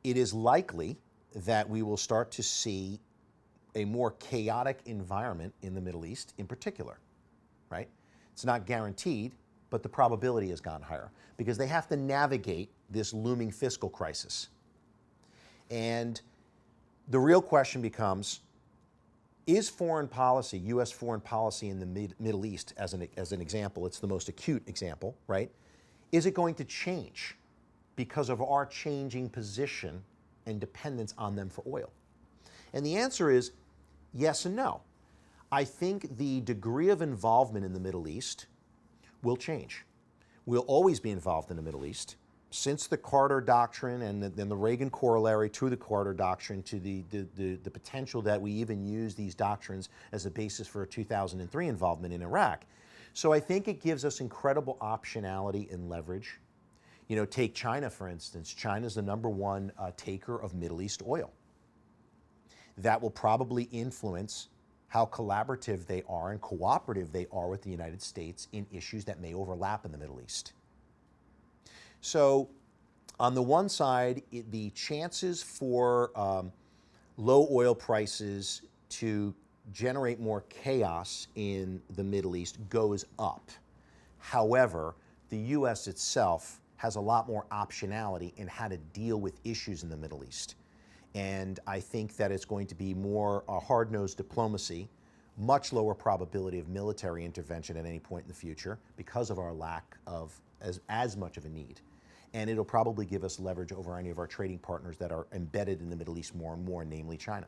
it is likely that we will start to see a more chaotic environment in the Middle East in particular, right? It's not guaranteed, but the probability has gone higher because they have to navigate this looming fiscal crisis. And the real question becomes, is foreign policy, U.S. foreign policy in the Middle East, as an example, it's the most acute example, right? Is it going to change because of our changing position and dependence on them for oil? And the answer is yes and no. I think the degree of involvement in the Middle East will change. We'll always be involved in the Middle East. Since the Carter Doctrine and then the Reagan corollary to the Carter Doctrine, to the potential that we even use these doctrines as a basis for a 2003 involvement in Iraq. So I think it gives us incredible optionality and leverage. You know, take China, for instance. China's the #1 taker of Middle East oil. That will probably influence how collaborative they are and cooperative they are with the United States in issues that may overlap in the Middle East. So on the one side, the chances for low oil prices to generate more chaos in the Middle East goes up. However, the U.S. itself has a lot more optionality in how to deal with issues in the Middle East. And I think that it's going to be more hard-nosed diplomacy, much lower probability of military intervention at any point in the future because of our lack of as much of a need. And it'll probably give us leverage over any of our trading partners that are embedded in the Middle East more and more, namely China.